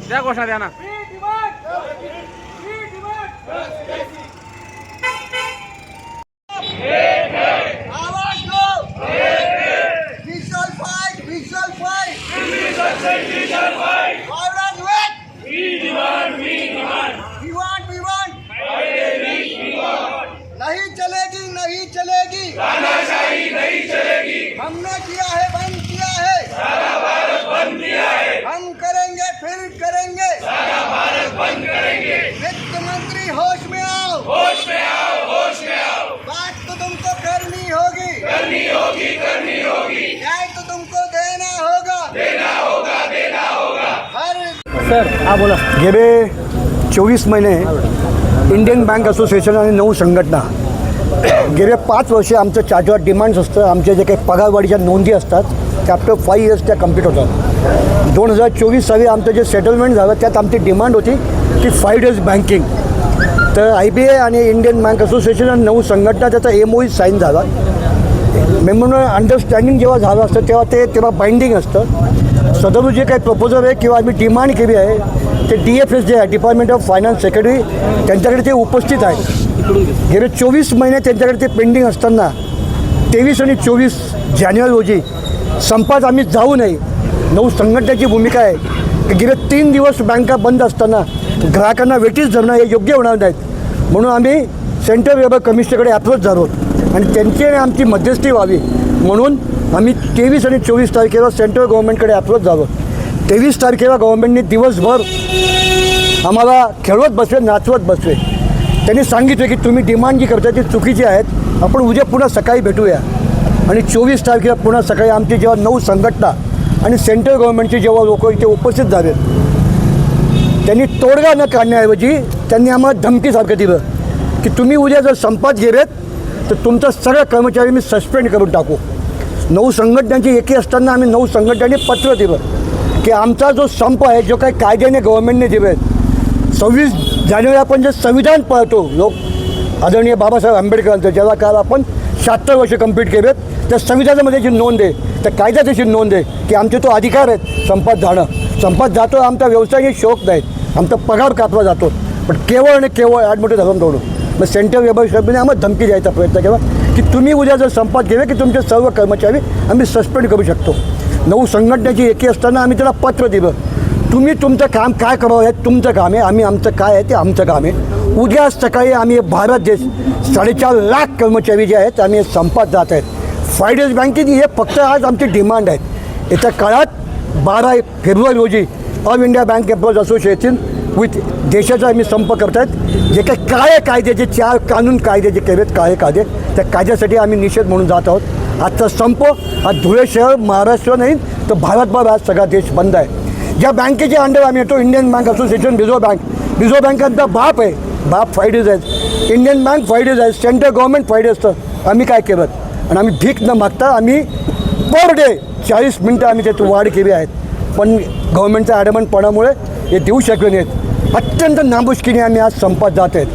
त्या घोषणा द्या ना. नहीं चलेगी, नहीं चलेगी, तानाशाही नहीं चलेगी। हमने किया है, बंद किया है, सारा भारत बंद किया है। हम करेंगे, फिर करेंगे, सारा भारत बंद करेंगे। वित्त मंत्री होश में आओ, होश में आओ, होश में आओ। बात तो तुमको करनी होगी, करनी होगी, करनी होगी। न्याय तो तुमको देना होगा, देना होगा, देना होगा। हर सर हा बोला. गेले 24 महिने इंडियन बँक असोसिएशन आणि 9 संघटना गेले 5 वर्षे आमचं चार्टवर डिमांड्स असतं. आमचे जे काही पगारवाढीच्या नोंदी असतात त्या आफ्टर 5 इयर्स त्या कम्प्लीट होतात. 2024 साली आमचं जे सेटलमेंट झालं त्यात आमची डिमांड होती की 5 डेज बँकिंग. तर IBA आणि इंडियन बँक असोसिएशन आणि 9 संघटना त्याचा MOU साईन झाला. मेमोरंडम अंडरस्टँडिंग जेव्हा झालं असतं तेव्हा बाइंडिंग असतं. सदर जे काही प्रपोजल आहे किंवा आम्ही डिमांड केली आहे ते DFS जे आहे डिपार्टमेंट ऑफ फायनान्स सेक्रेटरी त्यांच्याकडे ते उपस्थित आहेत. गेले 24 महिने त्यांच्याकडे ते पेंडिंग असताना 23 आणि 24 जानेवारी रोजी संपात आम्ही जाऊ नये. 9 संघटनेची भूमिका आहे की गेले 3 दिवस बँका बंद असताना ग्राहकांना वेटीस धरणं हे योग्य होणार नाहीत. म्हणून आम्ही सेंट्रल लेबर कमिशनरकडे अप्रोच झालो आणि त्यांची आमची मध्यस्थी व्हावी म्हणून आम्ही 23 आणि 24 तारखेला सेंट्रल गव्हर्नमेंटकडे अप्रोच झालो. 23 तारखेला गव्हर्नमेंटने दिवसभर आम्हाला खेळवत बसले, नाचवत बसले. त्यांनी सांगितले की तुम्ही डिमांड जी करता ती चुकीची आहेत, आपण उद्या पुन्हा सकाळी भेटूया. आणि 24 तारखेला पुन्हा सकाळी आमची जेव्हा 9 संघटना आणि सेंट्रल गव्हर्नमेंटचे जेव्हा लोक इथे उपस्थित झाले त्यांनी तोडगा न काढण्याऐवजी त्यांनी आम्हाला धमकीसारखं दिलं की तुम्ही उद्या जर संपात गेलेत तर तुमचा सगळा कर्मचारी मी सस्पेंड करून टाकू. 9 संघटनांची एकी असताना आम्ही 9 संघटनांनी पत्र दिलं की आमचा जो संप आहे जो काही कायद्याने गव्हर्नमेंटने दिले 26 जानेवारी आपण जे संविधान पाळतो लोक आदरणीय बाबासाहेब आंबेडकरांचं ज्याला काल आपण 76 वर्ष कंप्लीट केलेत त्या संविधानामध्ये जी नोंद आहे त्या कायद्यात अशी नोंद आहे की आमचे तो अधिकार आहेत संपात जाणं. संपात जातो आमचा व्यवसाय शोक नाहीत, आमचा पगार कापला जातो पण केवळ आणि केवळ आडमोठे धरून तोडून. मग सेंट्रल लेबर कमिशनरने आम्हाला धमकी द्यायचा प्रयत्न केला की तुम्ही उद्या जर संपात गेले की तुमचे सर्व कर्मचारी आम्ही सस्पेंड करू शकतो. 9 संघटनेची एकी असताना आम्ही त्याला पत्र दिलं तुम्ही तुमचं काम काय करावं हे तुमचं काम आहे, आम्ही आमचं काय आहे ते आमचं काम आहे. उद्या सकाळी आम्ही भारत देश 4.5 लाख कर्मचारी जे आहेत आम्ही संपात जात आहेत. 5 डेज बँकिंग हे फक्त आज आमची डिमांड आहे. येत्या काळात 12 फेब्रुवारी रोजी all India bank employees association with देशाचा आम्ही संप करत आहेत. जे काही काळे कायद्याचे 4 कानून कायदे जे केलेत काळे कायदे त्या कायद्यासाठी आम्ही निषेध म्हणून जात आहोत. आजचा संप हा धुळे शहर महाराष्ट्र नाही तर भारतभर आज सगळा देश बंद आहे. ज्या बँकेच्या अंडर आम्ही येतो इंडियन बँक असोसिएशन रिझर्व्ह बँकांचा बाप आहे, बाप 5 डेज आहेत. इंडियन बँक 5 डेज आहे, सेंट्रल गव्हर्नमेंट 5 डेजचं आम्ही काय केलं आणि आम्ही भीक न मागता आम्ही पर डे 40 मिनटं आम्ही त्यात वाढ केली आहेत. पण गव्हर्नमेंटच्या ॲडमंटपणामुळे हे देऊ शकले नाहीत. अत्यंत नामुष्कीने आम्ही आज संपात जात आहेत.